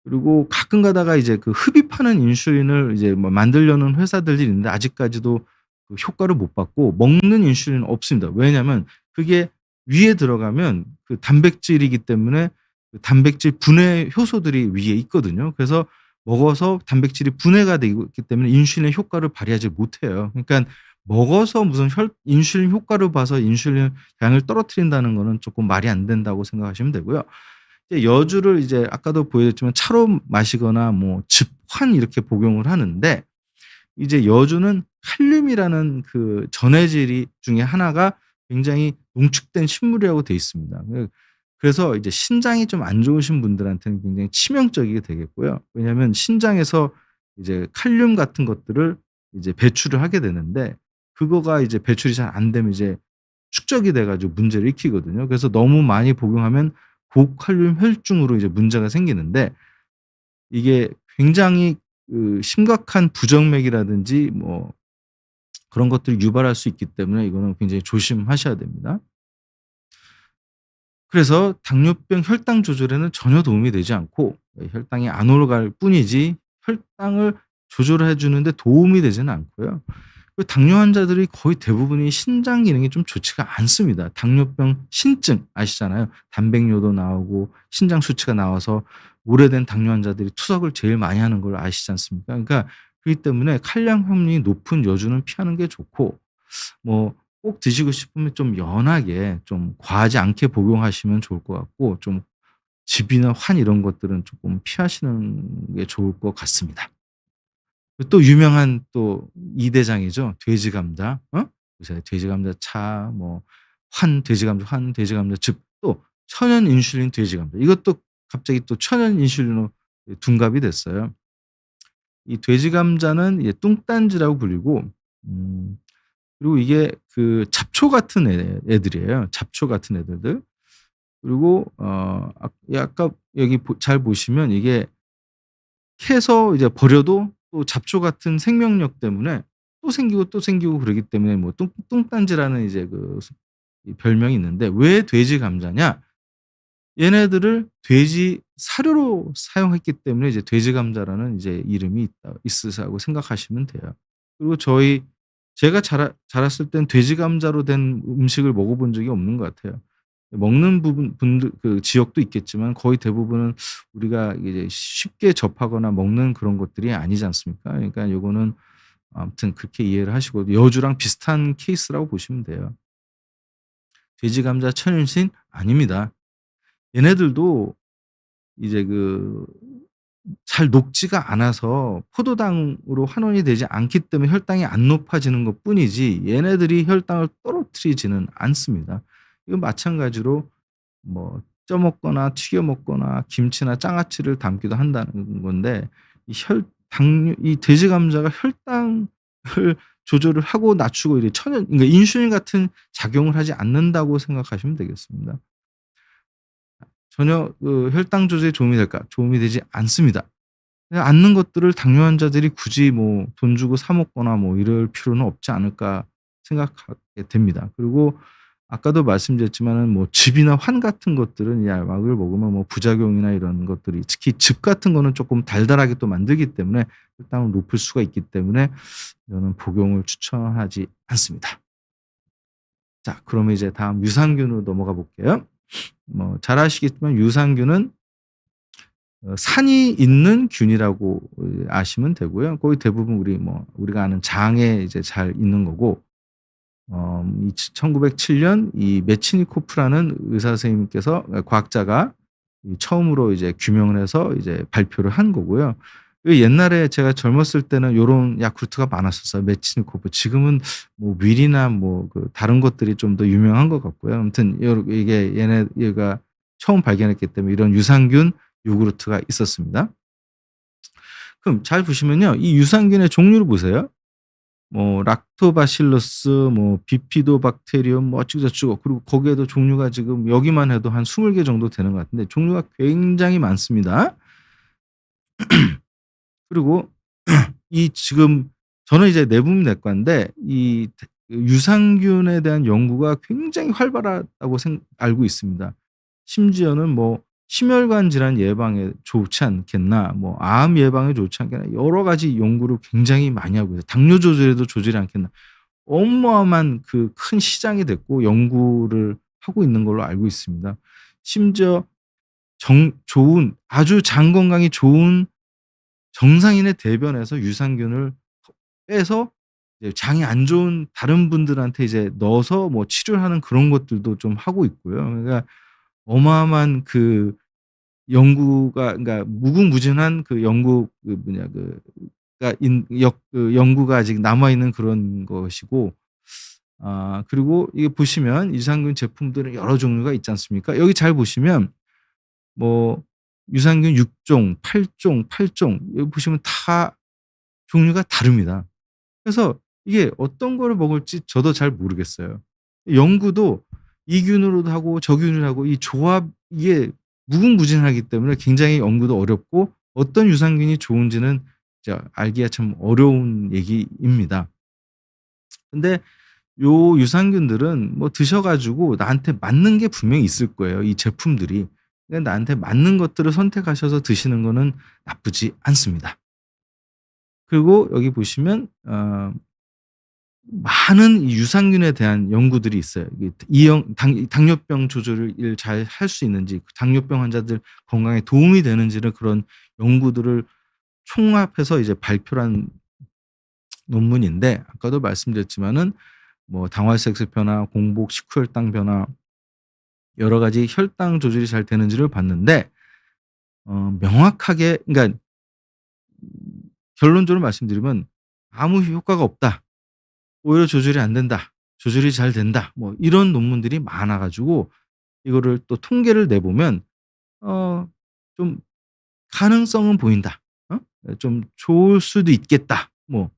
그리고 가끔 가다가 이제 흡입하는 인슐린을 이제 뭐 만들려는 회사들이 있는데 아직까지도 효과를 못 봤고 먹는 인슐린은 없습니다. 왜냐하면 그게 위에 들어가면 단백질이기 때문에 단백질 분해 효소들이 위에 있거든요. 그래서 먹어서 단백질이 분해가 되고 있기 때문에 인슐린의 효과를 발휘하지 못해요. 그러니까 먹어서 무슨 인슐린 효과를 봐서 인슐린 양을 떨어뜨린다는 거는 조금 말이 안 된다고 생각하시면 되고요. 이제 여주를 이제 아까도 보여줬지만 차로 마시거나 뭐 즙환 이렇게 복용을 하는데 이제 여주는 칼륨이라는 전해질 중에 하나가 굉장히 농축된 식물이라고 되어 있습니다. 그래서 이제 신장이 좀 안 좋으신 분들한테는 굉장히 치명적이게 되겠고요. 왜냐하면 신장에서 이제 칼륨 같은 것들을 이제 배출을 하게 되는데 그거가 이제 배출이 잘 안 되면 이제 축적이 돼 가지고 문제를 일으키거든요. 그래서 너무 많이 복용하면 고칼륨 혈중으로 이제 문제가 생기는데 이게 굉장히 심각한 부정맥이라든지 뭐 그런 것들을 유발할 수 있기 때문에 이거는 굉장히 조심하셔야 됩니다. 그래서 당뇨병 혈당 조절에는 전혀 도움이 되지 않고 혈당이 안 올라갈 뿐이지 혈당을 조절해 주는 데 도움이 되지는 않고요. 당뇨 환자들이 거의 대부분이 신장 기능이 좀 좋지가 않습니다. 당뇨병 신증 아시잖아요. 단백뇨도 나오고 신장 수치가 나와서 오래된 당뇨 환자들이 투석을 제일 많이 하는 걸 아시지 않습니까? 그러니까 그렇기 때문에 칼륨 함량이 높은 여주는 피하는 게 좋고 뭐 꼭 드시고 싶으면 좀 연하게 좀 과하지 않게 복용하시면 좋을 것 같고 좀 즙이나 환 이런 것들은 쪼끔 피하시는 게 좋을 것 같습니다. 또 유명한 또 2 대장이죠. 돼지 감자. 요새 돼지 감자 차 뭐 환, 돼지 감자 즙 또 천연 인슐린 돼지 감자. 이것도 갑자기 또 천연 인슐린으로 둔갑이 됐어요. 이 돼지 감자는 이제 뚱딴지라고 불리고 음 그리고 이게 그 잡초 같은 애들이에요. 잡초 같은 애들들. 그리고 아까 여기 잘 보시면 이게 캐서 이제 버려도 또 잡초 같은 생명력 때문에 또 생기고 또 생기고 그러기 때문에 뭐 뚱딴지라는 이제 이 별명이 있는데 왜 돼지 감자냐? 얘네들을 돼지 사료로 사용했기 때문에 이제 돼지 감자라는 이제 이름이 있으시다고 생각하시면 돼요. 그리고 제가 자랐을 땐 돼지 감자로 된 음식을 먹어 본 적이 없는 것 같아요. 먹는 분들 그 지역도 있겠지만 거의 대부분은 우리가 이제 쉽게 접하거나 먹는 그런 것들이 아니지 않습니까? 그러니까 요거는 아무튼 그렇게 이해를 하시고 여주랑 비슷한 케이스라고 보시면 돼요. 돼지 감자 천연신 아닙니다. 얘네들도 이제 잘 녹지가 않아서 포도당으로 환원이 되지 않기 때문에 혈당이 안 높아지는 것뿐이지 얘네들이 혈당을 떨어뜨리지는 않습니다. 이건 마찬가지로 뭐 쪄 먹거나 튀겨 먹거나 김치나 장아찌를 담기도 한다는 건데 이 돼지 감자가 혈당을 조절을 하고 낮추고 이래 그러니까 인슐린 같은 작용을 하지 않는다고 생각하시면 되겠습니다. 전혀 혈당 조절에 도움이 될까? 도움이 되지 않습니다. 않는 것들을 당뇨 환자들이 굳이 뭐 돈 주고 사 먹거나 뭐 이럴 필요는 없지 않을까 생각하게 됩니다. 그리고 아까도 말씀드렸지만은 뭐 즙이나 환 같은 것들은 이 약을 먹으면 뭐 부작용이나 이런 것들이 특히 즙 같은 거는 쪼끔 달달하게 또 만들기 때문에 혈당을 높일 수가 있기 때문에 저는 복용을 추천하지 않습니다. 자 그러면 이제 다음 유산균으로 넘어가 볼게요. 뭐 잘 아시겠지만 유산균은 산이 있는 균이라고 아시면 되고요. 거의 대부분 우리가 아는 장에 이제 잘 있는 거고 이 1907년 이 메치니코프라는 의사 선생님께서 과학자가 이 처음으로 이제 규명을 해서 이제 발표를 한 거고요. 옛날에 제가 젊었을 때는 요런 야쿠르트가 많았었어요. 메치니코프. 지금은 뭐 윌이나 뭐 다른 것들이 좀 더 유명한 것 같고요. 아무튼 얘가 처음 발견했기 때문에 이런 유산균 요구르트가 있었습니다. 그럼 잘 보시면요. 이 유산균의 종류를 보세요. 뭐 락토바실러스 뭐 비피도박테리움 뭐 어쩌고저쩌고 그리고 거기에도 종류가 지금 여기만 해도 한 20개 정도 되는 것 같은데 종류가 굉장히 많습니다. 그리고 이 지금 저는 이제 내분비내과인데 유산균에 대한 연구가 굉장히 활발하다고 알고 있습니다. 심지어는 뭐 심혈관 질환 예방에 좋지 않겠나, 뭐 암 예방에 좋지 않겠나 여러 가지 연구를 굉장히 많이 하고 있어요. 당뇨 조절에도 좋지 않겠나. 어마어마한 큰 시장이 됐고 연구를 하고 있는 걸로 알고 있습니다. 심지어 아주 장 건강에 좋은 정상인의 대변에서 유산균을 빼서 이제 장이 안 좋은 다른 분들한테 이제 넣어서 뭐 치료를 하는 그런 것들도 좀 하고 있고요. 그러니까 어마어마한 연구가 그러니까 무궁무진한 연구 가 인 역 연구가 아직 남아 있는 그런 것이고 그리고 이게 보시면 유산균 제품들은 여러 종류가 있지 않습니까? 여기 잘 보시면 뭐 유산균 6 종, 8 종 여기 보시면 다 종류가 다릅니다. 그래서 이게 어떤 거를 먹을지 저도 잘 모르겠어요. 연구도 이 균으로도 하고 저 균으로 하고 이 조합 이게 무궁무진하기 때문에 굉장히 연구도 어렵고 어떤 유산균이 좋은지는 진짜 알기가 참 어려운 얘기입니다. 근데 요 유산균들은 뭐 드셔 가지고 나한테 맞는 게 분명히 있을 거예요, 이 제품들이. 그러니까 나한테 맞는 것들을 선택하셔서 드시는 거는 나쁘지 않습니다. 그리고 여기 보시면 많은 이 유산균에 대한 연구들이 있어요. 이게 당뇨병 조절을 잘 할 수 있는지, 당뇨병 환자들 건강에 도움이 되는지를 그런 연구들을 총합해서 이제 발표를 한 논문인데 아까도 말씀드렸지만은 뭐 당화색소 변화, 공복 식후혈당 변화 여러 가지 혈당 조절이 잘 되는지를 봤는데 명확하게 그러니까 결론적으로 말씀드리면 "아무 효과가 없다. 오히려 조절이 안 된다. 조절이 잘 된다." 뭐 이런 논문들이 많아 가지고 이거를 또 통계를 내 보면 좀 '가능성은 보인다. 좀 좋을 수도 있겠다.' 뭐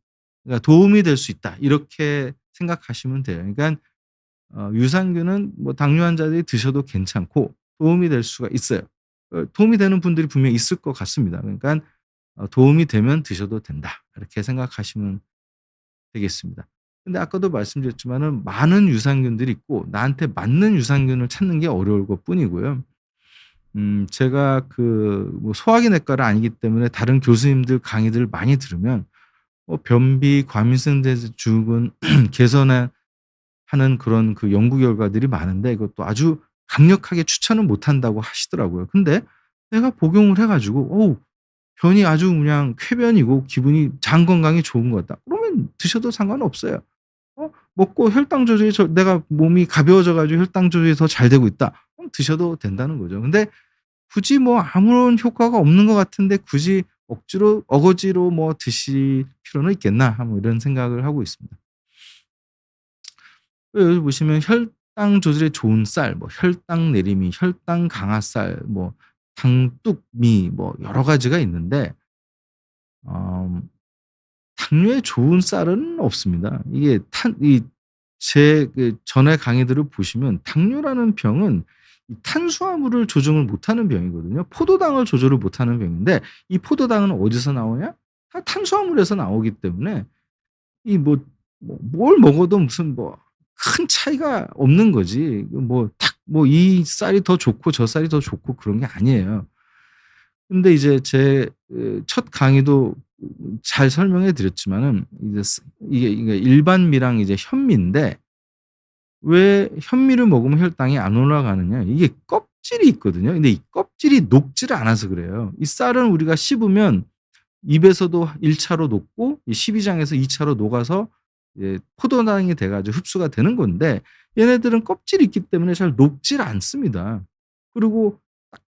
그러니까 '도움이 될 수 있다.' 이렇게 생각하시면 돼요. 그러니깐 유산균은 뭐 당뇨 환자들이 드셔도 괜찮고 도움이 될 수가 있어요. 도움이 되는 분들이 분명히 있을 것 같습니다. 그러니깐 '도움이 되면 드셔도 된다.' 이렇게 생각하시면 되겠습니다. 근데 아까도 말씀드렸지만은 많은 유산균들이 있고 나한테 맞는 유산균을 찾는 게 어려울 것뿐이고요. 제가 그 뭐 소화기 내과가 아니기 때문에 다른 교수님들 강의들을 많이 들으면 변비, 과민성대증후군 개선에 하는 그런 그 연구 결과들이 많은데 이것도 아주 강력하게 추천은 못 한다고 하시더라고요. 근데 내가 복용을 해 가지고 변이 아주 그냥 쾌변이고 기분이 장 건강에 좋은 것 같다. 그러면 드셔도 상관없어요. 먹고 혈당 조절이 내가 몸이 가벼워져 가지고 혈당 조절이 더 잘 되고 있다. 그럼 드셔도 된다는 거죠. 근데 굳이 뭐 아무런 효과가 없는 것 같은데 굳이 억지로 어거지로 뭐 드실 필요는 있겠나 뭐 이런 생각을 하고 있습니다. 여기 보시면 혈당 조절에 좋은 쌀, 뭐 혈당 내림이, 혈당 강화 쌀, 뭐 당뚝미 뭐 여러 가지가 있는데 어 당뇨에 좋은 쌀은 없습니다. 이게 탄 이 제 그 전에 강의들을 보시면 당뇨라는 병은 이 탄수화물을 조정을 못하는 병이거든요. 포도당을 조절을 못하는 병인데 이 포도당은 어디서 나오냐? 다 탄수화물에서 나오기 때문에 이 뭘 먹어도 무슨 뭐 큰 차이가 없는 거지. 뭐 딱 뭐 이 쌀이 더 좋고 저 쌀이 더 좋고 그런 게 아니에요. 근데 이제 제 첫 강의도 잘 설명해 드렸지만은 이게 일반미랑 이제 현미인데 왜 현미를 먹으면 혈당이 안 올라가느냐 이게 껍질이 있거든요. 근데 이 껍질이 녹지를 않아서 그래요. 이 쌀은 우리가 씹으면 입에서도 1 차로 녹고 이 십이장에서 2 차로 녹아서 포도당이 돼 가지고 흡수가 되는 건데 얘네들은 껍질이 있기 때문에 잘 녹질 않습니다. 그리고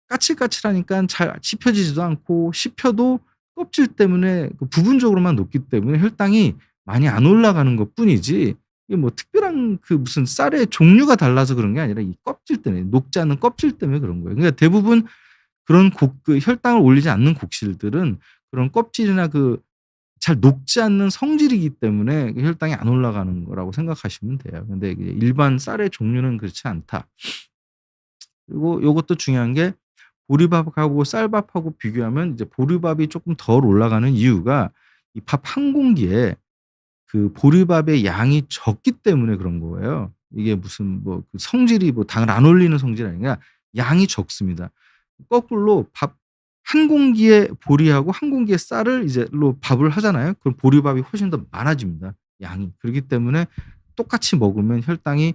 까칠까칠하니깐 잘 씹혀지지도 않고 씹혀도 껍질 때문에 그 부분적으로만 녹기 때문에 혈당이 많이 안 올라가는 것뿐이지 이게 뭐 특별한 그 무슨 쌀의 종류가 달라서 그런 게 아니라 이 껍질 때문에 녹지 않는 껍질 때문에 그런 거예요. 그러니까 대부분 그런 그 혈당을 올리지 않는 곡식들은 그런 껍질이나 그 잘 녹지 않는 성질이기 때문에 그 혈당이 안 올라가는 거라고 생각하시면 돼요. 근데 이게 일반 쌀의 종류는 그렇지 않다. 그리고 요것도 중요한 게 보리밥하고 쌀밥하고 비교하면 이제 보리밥이 쪼끔 덜 올라가는 이유가 이 밥 한 공기에 그 보리밥의 양이 적기 때문에 그런 거예요. 이게 무슨 뭐 그 성질이 뭐 당을 안 올리는 성질이 아니라 양이 적습니다. 거꾸로 밥 한 공기의 보리하고 한 공기의 쌀을 이제 로 밥을 하잖아요. 그럼 보리밥이 훨씬 더 많아집니다, 양이. 그렇기 때문에 똑같이 먹으면 혈당이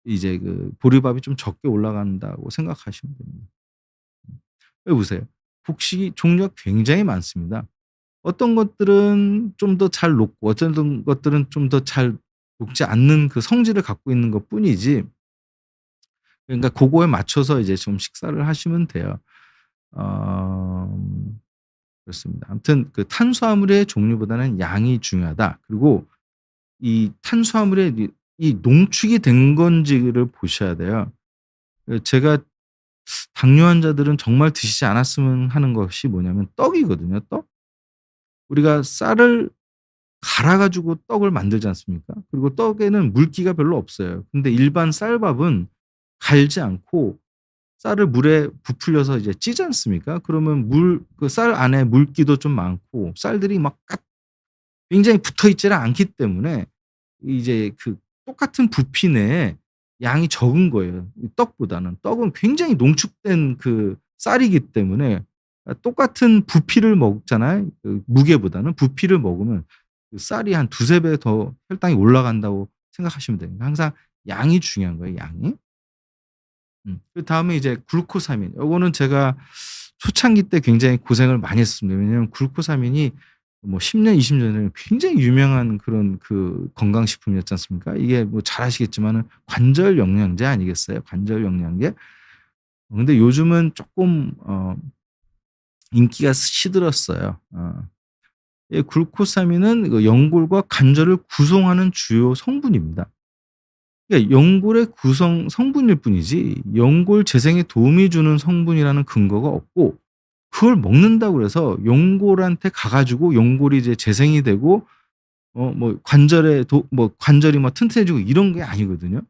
이제 그 보리밥이 좀 적게 올라간다고 생각하시면 됩니다. 여기 보세요. 곡식이 종류가 굉장히 많습니다. 어떤 것들은 좀 더 잘 녹고 어떤 것들은 좀 더 잘 녹지 않는 그 성질을 갖고 있는 것뿐이지 그러니까 고거에 맞춰서 이제 좀 식사를 하시면 돼요. 어 그렇습니다. 아무튼 그 탄수화물의 종류보다는 양이 중요하다. 그리고 이 탄수화물의 이 농축이 된 건지를 보셔야 돼요. 제가 당뇨 환자들은 정말 드시지 않았으면 하는 것이 뭐냐면 떡이거든요, 떡. 우리가 쌀을 갈아 가지고 떡을 만들지 않습니까? 그리고 떡에는 물기가 별로 없어요. 근데 일반 쌀밥은 갈지 않고 쌀을 물에 부풀려서 이제 찌지 않습니까? 그러면 그 쌀 안에 물기도 좀 많고 쌀들이 막 굉장히 붙어 있지를 않기 때문에 이제 그 똑같은 부피 내에 양이 적은 거예요, 이 떡보다는. 떡은 굉장히 농축된 그 쌀이기 때문에 똑같은 부피를 먹잖아요. 그 무게보다는. 부피를 먹으면 그 쌀이 한 두세 배 더 혈당이 올라간다고 생각하시면 돼요. 항상 양이 중요한 거예요, 양이. 그다음에 이제 글루코사민. 요거는 제가 초창기 때 굉장히 고생을 많이 했습니다. 왜냐하면 글루코사민이 뭐 10 년, 20년 전에 굉장히 유명한 그런 그 건강식품이었지 않습니까? 이게 뭐 잘 아시겠지만은 관절 영양제 아니겠어요? 관절 영양제. 근데 요즘은 쪼끔 인기가 시들었어요. 이 글코사민은 그 연골과 관절을 구성하는 주요 성분입니다. 그러니까 연골의 구성 성분일 뿐이지 연골 재생에 도움이 주는 성분이라는 근거가 없고, 그걸 먹는다고 그래서 연골한테 가 가지고 연골이 이제 재생이 되고 뭐 관절에 뭐 관절이 막 튼튼해지고 이런 게 아니거든요.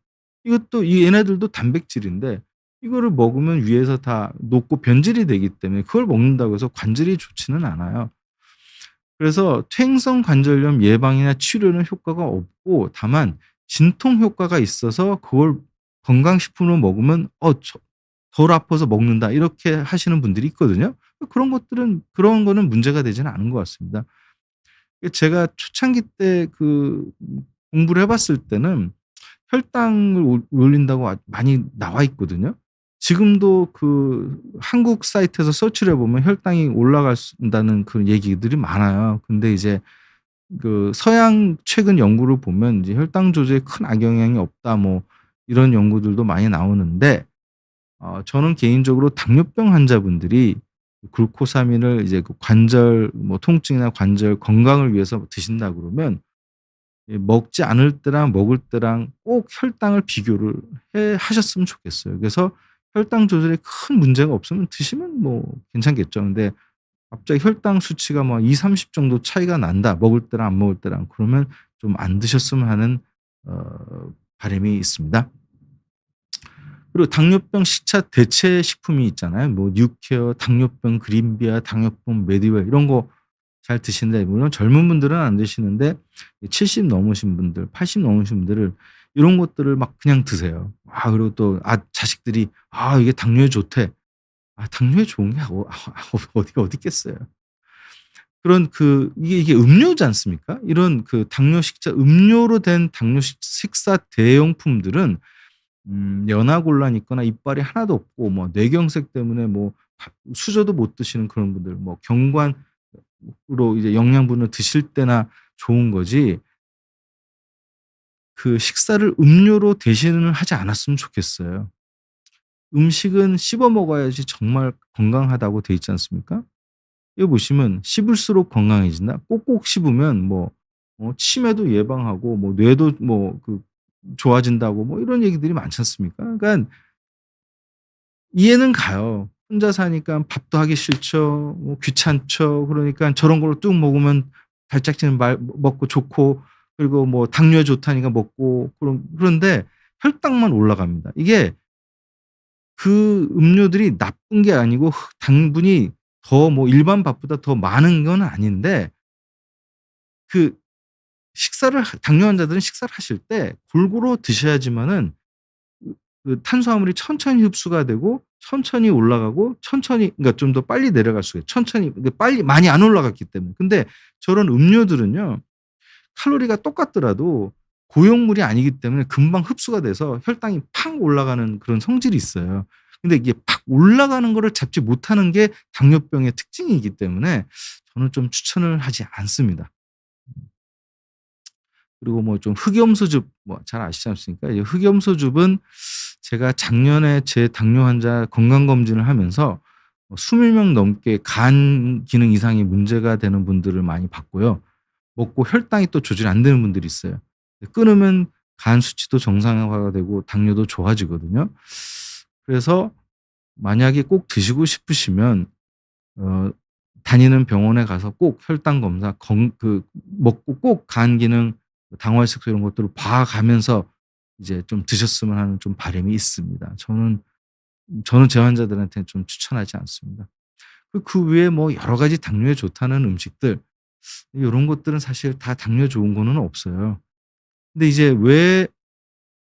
이것도 이 얘네들도 단백질인데 이거를 먹으면 위에서 다 녹고 변질이 되기 때문에 그걸 먹는다고 해서 관절이 좋지는 않아요. 그래서 퇴행성 관절염 예방이나 치료는 효과가 없고, 다만 진통 효과가 있어서 그걸 건강식품으로 먹으면 덜 아파서 먹는다." 이렇게 하시는 분들이 있거든요. 그런 거는 문제가 되지는 않은 것 같습니다. 제가 초창기 때 공부를 해 봤을 때는 혈당을 올린다고 많이 나와 있거든요. 지금도 한국 사이트에서 서치를 해 보면 혈당이 올라간다는 그런 얘기들이 많아요. 근데 이제 서양 최근 연구를 보면 이제 "혈당 조절에 큰 악영향이 없다." 뭐 이런 연구들도 많이 나오는데, 저는 개인적으로 당뇨병 환자분들이 글코사민을 이제 관절 뭐 통증이나 관절 건강을 위해서 드신다 그러면 먹지 않을 때랑 먹을 때랑 꼭 혈당을 비교를 하셨으면 좋겠어요. 그래서 혈당 조절에 큰 문제가 없으면 드시면 뭐 괜찮겠죠. 근데 갑자기 혈당 수치가 뭐 20-30 정도 차이가 난다, 먹을 때랑 안 먹을 때랑. 그러면 좀 안 드셨으면 하는 바람이 있습니다. 그리고 당뇨병 식차 대체 식품이 있잖아요. 뭐 뉴케어, 당뇨병 그린비아, 당뇨병 메디웰 이런 거 잘 드시는데, 물론 젊은 분들은 안 드시는데 70 넘으신 분들, 80 넘으신 분들은 이런 것들을 막 그냥 드세요. 그리고 또 자식들이 이게 당뇨에 좋대." 당뇨에 좋은 게 어디가 어디 있겠어요. 그런 이게 음료지 않습니까? 이런 당뇨 식자 음료로 된 당뇨 식사 대용품들은 연하곤란이 있거나 이빨이 하나도 없고 뭐 뇌경색 때문에 뭐 수저도 못 드시는 그런 분들, 뭐 경관으로 이제 영양분을 드실 때나 좋은 거지, 식사를 음료로 대신을 하지 않았으면 좋겠어요. 음식은 씹어 먹어야지 정말 건강하다고 돼 있지 않습니까? 여기 보시면 "씹을수록 건강해진다." 꼭꼭 씹으면 뭐 치매도 예방하고 뭐 뇌도 뭐 좋아진다고 뭐 이런 얘기들이 많지 않습니까? 그러니까 이해는 가요. 혼자 사니까 밥도 하기 싫죠. 뭐 귀찮죠. 그러니까 저런 걸로 뚝 먹으면 달짝지근 먹고 좋고, 그리고 뭐 당뇨에 좋다니까 먹고, 그런데 혈당만 올라갑니다. 이게 음료들이 나쁜 게 아니고 당분이 더 뭐 일반 밥보다 더 많은 건 아닌데, 그 당뇨 환자들은 식사를 하실 때 골고루 드셔야지만은 탄수화물이 천천히 흡수가 되고 천천히 올라가고 천천히, 그러니까 좀 더 빨리 내려갈 수가 있어요. 천천히, 그러니까 빨리 많이 안 올라갔기 때문에. 근데 저런 음료들은요, 칼로리가 똑같더라도 고용물이 아니기 때문에 금방 흡수가 돼서 혈당이 팍 올라가는 그런 성질이 있어요. 근데 이게 팍 올라가는 거를 잡지 못하는 게 당뇨병의 특징이기 때문에 저는 좀 추천을 하지 않습니다. 그리고 뭐 좀 흑염소즙 뭐 잘 아시지 않습니까? 이 흑염소즙은 제가 작년에 제 당뇨 환자 건강 검진을 하면서 20 명 넘게 간 기능 이상이 문제가 되는 분들을 많이 봤고요. 먹고 혈당이 또 조절이 안 되는 분들이 있어요. 끊으면 간 수치도 정상화가 되고 당뇨도 좋아지거든요. 그래서 만약에 꼭 드시고 싶으시면 어 다니는 병원에 가서 꼭 혈당 검사 먹고 꼭 간 기능, 당화혈색소 이런 것들을 봐 가면서 이제 좀 드셨으면 하는 좀 바람이 있습니다. 저는 제 환자들한테는 좀 추천하지 않습니다. 외에 뭐 여러 가지 당뇨에 좋다는 음식들, 요런 것들은 사실 다 당뇨에 좋은 거는 없어요. 근데 이제 왜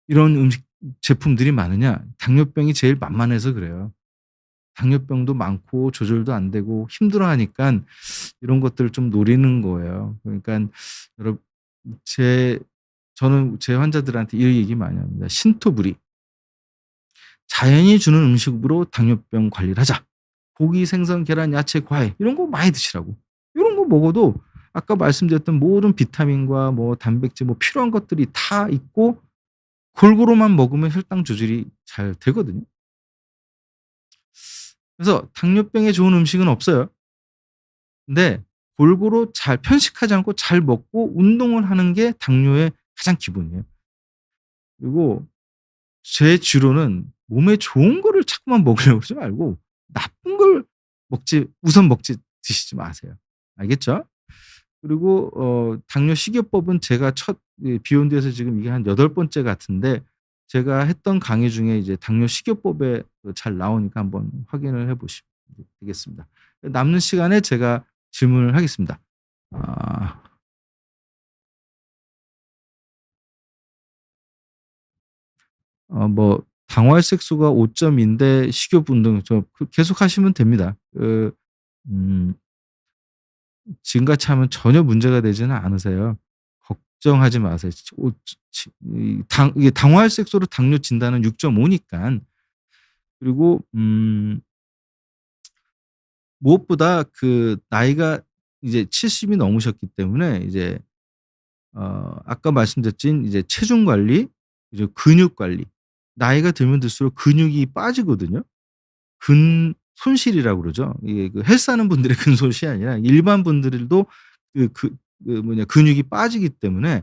이런 제품들이 많으냐? 당뇨병이 제일 만만해서 그래요. 당뇨병도 많고 조절도 안 되고 힘들어하니깐 이런 것들을 좀 노리는 거예요. 그러니깐 여러 제 저는 제 환자들한테 이 얘기 많이 합니다. "신토부리. 자연이 주는 음식으로 당뇨병 관리를 하자. 고기, 생선, 계란, 야채, 과일 이런 거 많이 드시라고. 요런 거 먹어도 아까 말씀드렸던 모든 비타민과 뭐 단백질 뭐 필요한 것들이 다 있고 골고루만 먹으면 혈당 조절이 잘 되거든요. 그래서 당뇨병에 좋은 음식은 없어요. 근데 골고루 잘 편식하지 않고 잘 먹고 운동을 하는 게 당뇨의 가장 기본이에요. 그리고 제 주로는 몸에 좋은 거를 자꾸만 먹으려고 그러지 말고 나쁜 걸 먹지 드시지 마세요. 알겠죠? 그리고 당뇨 식이요법은 제가 첫 비욘드에서 지금 이게 한 8번째 같은데 제가 했던 강의 중에 이제 당뇨 식이요법에 잘 나오니까 한번 확인을 해 보시면 되겠습니다. 남는 시간에 제가 질문을 하겠습니다. 아 뭐 당화혈색소가 5.인데 식욕 운동 계속 하시면 됩니다. 음 지금같이 하면 전혀 문제가 되지는 않으세요. 걱정하지 마세요. 이게 당화혈색소로 당뇨 진단은 6.5 니깐. 그리고 무엇보다 그 나이가 이제 70이 넘으셨기 때문에 이제 아까 말씀드렸진 이제 체중 관리, 이제 근육 관리. 나이가 들면 들수록 근육이 빠지거든요. 근손실이라고 그러죠. 이게 그 헬스하는 분들의 근손실이 아니라 일반 분들도 근육이 빠지기 때문에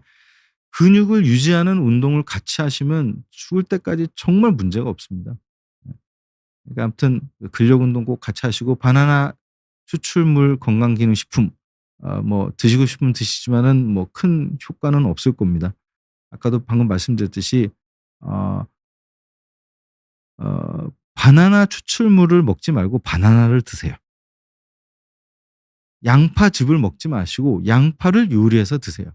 근육을 유지하는 운동을 같이 하시면 죽을 때까지 정말 문제가 없습니다. 네. 그러니까 아무튼 그 근력 운동 꼭 같이 하시고 바나나 추출물 건강기능식품 뭐 드시고 싶으면 드시지만은 뭐 큰 효과는 없을 겁니다. 아까도 방금 말씀드렸듯이 어 바나나 추출물을 먹지 말고 바나나를 드세요. 양파즙을 먹지 마시고 양파를 요리해서 드세요.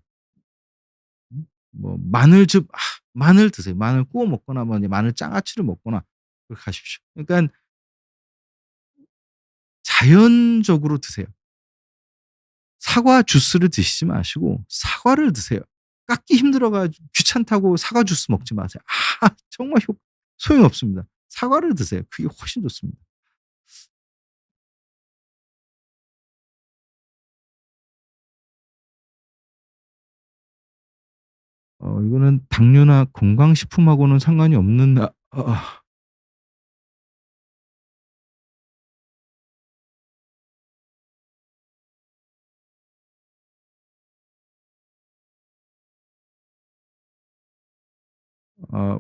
뭐 마늘 드세요. 마늘 구워 먹거나 뭐 이제 마늘 장아찌를 먹거나 그렇게 하십시오. 그러니깐 자연적으로 드세요. 사과 주스를 드시지 마시고 사과를 드세요. 깎기 힘들어 가지고 귀찮다고 사과 주스 먹지 마세요. 정말 소용이 없습니다. 사과를 드세요. 그게 훨씬 좋습니다. 이거는 당뇨나 건강식품하고는 상관이 없는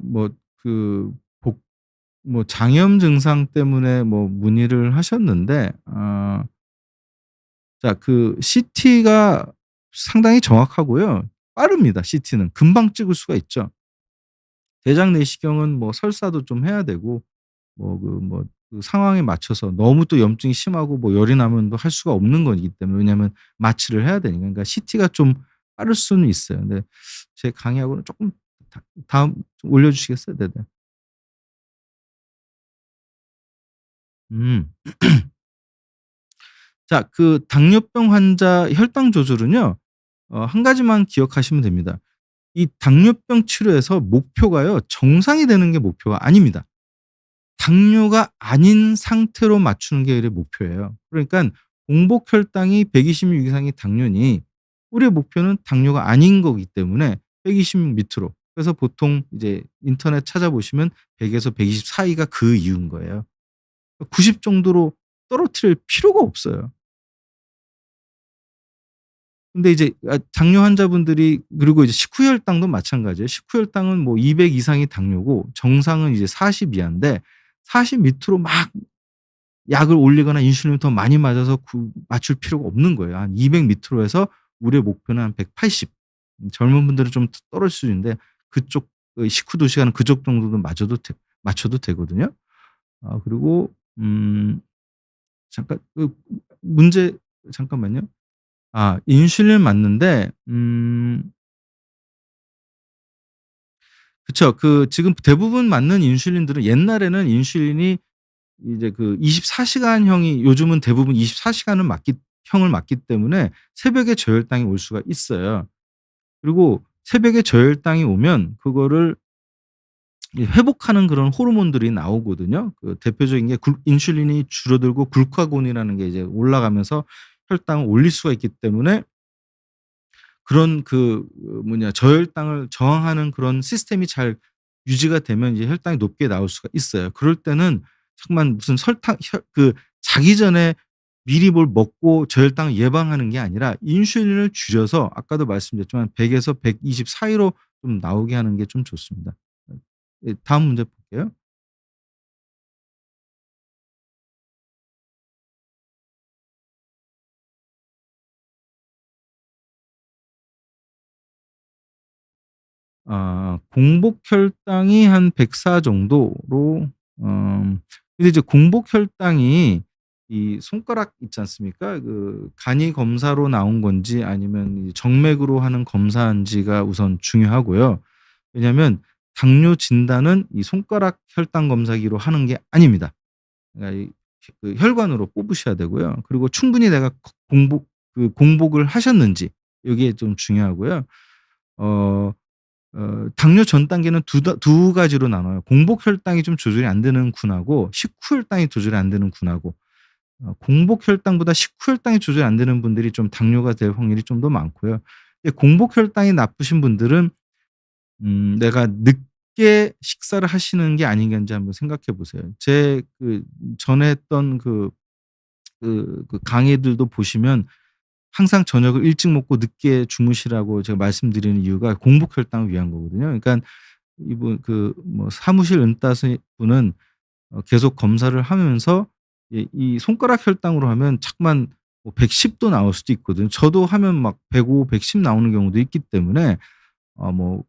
뭐 그 복 뭐 장염 증상 때문에 뭐 문의를 하셨는데 자 CT가 상당히 정확하고요. 빠릅니다 CT는. 금방 찍을 수가 있죠. 대장 내시경은 뭐 설사도 좀 해야 되고 그 상황에 맞춰서 너무 또 염증이 심하고 뭐 열이 나면 또 할 수가 없는 거기 때문에 왜냐하면 마취를 해야 되니까. 그러니까 CT가 좀 빠를 수는 있어요. 근데 제 강의하고는 쪼끔 다음 좀 올려 주시겠어요? 네네. 음. 자 당뇨병 환자 혈당 조절은요. 한 가지만 기억하시면 됩니다. 이 당뇨병 치료에서 목표가요. 정상이 되는 게 목표가 아닙니다. 당뇨가 아닌 상태로 맞추는 게 목표예요. 그러니깐 공복 혈당이 126 이상이 당뇨니 우리의 목표는 당뇨가 아닌 거기 때문에 120 밑으로. 그래서 보통 이제 인터넷 찾아보시면 100 에서 120 사이가 그 이유인 거예요. 90 정도로 떨어뜨릴 필요가 없어요. 근데 이제 당뇨 환자분들이 그리고 이제 식후 혈당도 마찬가지예요. 식후 혈당은 뭐 200 이상이 당뇨고 정상은 이제 40 이하인데 40 밑으로 막 약을 올리거나 인슐린을 더 많이 맞아서 맞출 필요가 없는 거예요. 한 200 밑으로 해서 우리의 목표는 한 180. 젊은 분들은 좀 떨어질 수 있는데 그쪽 식후 도시가는 그쪽 정도는 맞춰도 되거든요. 그리고 잠깐 문제 잠깐만요. 인슐린 맞는데 그쵸. 지금 대부분 맞는 인슐린들은 옛날에는 인슐린이 이제 24 시간형이 요즘은 대부분 24 시간을 형을 맞기 때문에 새벽에 저혈당이 올 수가 있어요. 그리고 새벽에 저혈당이 오면 그거를 이 회복하는 그런 호르몬들이 나오거든요. 대표적인 게 인슐린이 줄어들고 글루카곤이라는 게 이제 올라가면서 혈당을 올릴 수가 있기 때문에 그런 뭐냐 저혈당을 저항하는 그런 시스템이 잘 유지가 되면 이제 혈당이 높게 나올 수가 있어요. 그럴 때는 잠깐 무슨 설탕 자기 전에 미리 뭘 먹고 저혈당을 예방하는 게 아니라 인슐린을 줄여서 아까도 말씀드렸지만 100 에서 120 사이로 좀 나오게 하는 게 좀 좋습니다. 예, 다음 문제 볼게요. 공복 혈당이 한 104 정도로 근데 이제 공복 혈당이 이 손가락 있지 않습니까? 간이 검사로 나온 건지 아니면 이 정맥으로 하는 검사인지가 우선 중요하고요. 왜냐하면 당뇨 진단은 이 손가락 혈당 검사기로 하는 게 아닙니다. 그러니까 혈관으로 뽑으셔야 되고요. 그리고 충분히 내가 공복을 하셨는지 요게 좀 중요하고요. 어 당뇨 전 단계는 두 가지로 나눠요. 공복 혈당이 좀 조절이 안 되는 군하고 식후 혈당이 조절이 안 되는 군하고 공복 혈당보다 식후 혈당이 조절이 안 되는 분들이 좀 당뇨가 될 확률이 좀 더 많고요. 근데 공복 혈당이 나쁘신 분들은 내가 늦게 식사를 하시는 게 아닌지 한번 생각해 보세요. 제 전에 했던 강의들도 보시면 항상 저녁을 일찍 먹고 늦게 주무시라고 제가 말씀드리는 이유가 공복 혈당을 위한 거거든요. 그러니까 이분 뭐 사무실 은따스 분은 계속 검사를 하면서 이 손가락 혈당으로 하면 자꾸만 뭐 110도 나올 수도 있거든요. 저도 하면 막 105, 110 나오는 경우도 있기 때문에 뭐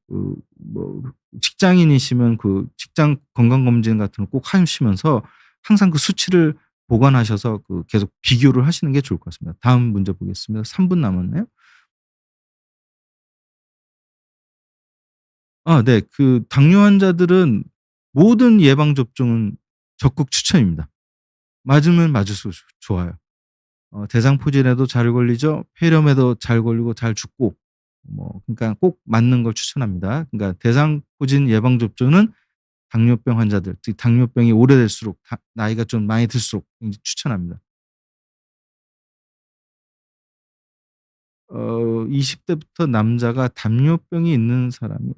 직장인이시면 직장 건강검진 같은 거 꼭 하시면서 항상 그 수치를 보관하셔서 계속 비교를 하시는 게 좋을 것 같습니다. 다음 문제 보겠습니다. 3분 남았네요. 네. 당뇨 환자들은 모든 예방 접종은 적극 추천입니다. 맞으면 맞을수록 좋아요. 대상포진에도 잘 걸리죠. 폐렴에도 잘 걸리고 잘 죽고 그러니까 꼭 맞는 걸 추천합니다. 그러니까 대상포진 예방 접종은 당뇨병 환자들, 특히 당뇨병이 오래될수록 나이가 좀 많이 들수록 굉장히 추천합니다. 20 대부터 남자가 당뇨병이 있는 사람이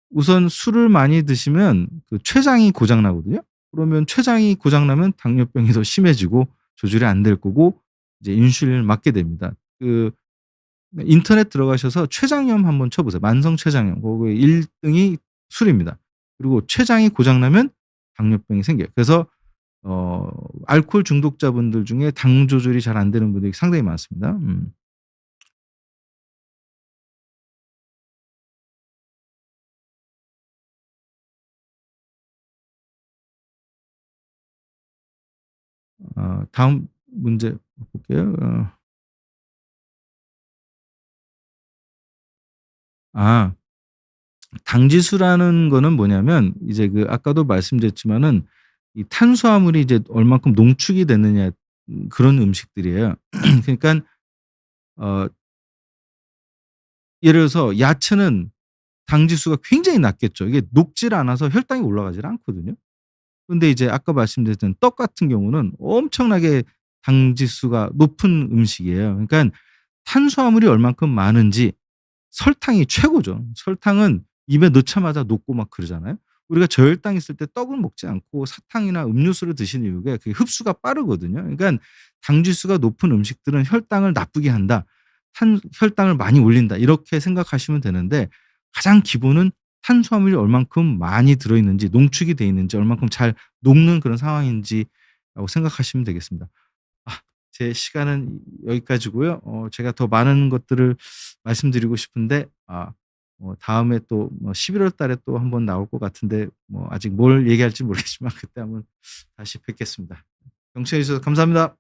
우선 술을 많이 드시면 췌장이 고장 나거든요. 그러면 췌장이 고장 나면 당뇨병이 더 심해지고 조절이 안 될 거고 이제 인슐린을 맞게 됩니다. 인터넷 들어가셔서 췌장염 한번 쳐 보세요. 만성 췌장염. 거기 1 등이 술입니다. 그리고 췌장이 고장 나면 당뇨병이 생겨요. 그래서 알코올 중독자분들 중에 당 조절이 잘 안 되는 분들이 상당히 많습니다. 다음 문제 볼게요. 아 당지수라는 거는 뭐냐면 이제 아까도 말씀드렸지만은 이 탄수화물이 이제 얼만큼 농축이 되느냐 그런 음식들이에요. 그러니깐 어 예를 들어서 야채는 당 지수가 굉장히 낮겠죠. 이게 녹질 않아서 혈당이 올라가질 않거든요. 근데 이제 아까 말씀드렸던 떡 같은 경우는 엄청나게 당 지수가 높은 음식이에요. 그러니깐 탄수화물이 얼만큼 많은지 설탕이 최고죠. 설탕은 입에 넣자마자 녹고 막 그러잖아요. 우리가 저혈당 있을 때 떡을 먹지 않고 사탕이나 음료수를 드시는 이유가 그게 흡수가 빠르거든요. 그러니깐 당 지수가 높은 음식들은 혈당을 나쁘게 한다. 혈당을 많이 올린다. 이렇게 생각하시면 되는데 가장 기본은 탄수화물이 얼만큼 많이 들어 있는지 농축이 돼 있는지 얼만큼 잘 녹는 그런 상황인지라고 생각하시면 되겠습니다. 제 시간은 여기까지고요. 제가 더 많은 것들을 말씀드리고 싶은데 다음에 또 11월 달에 또 한번 나올 것 같은데 아직 뭘 얘기할지 모르겠지만 그때 한번 다시 뵙겠습니다. 경청해 주셔서 감사합니다.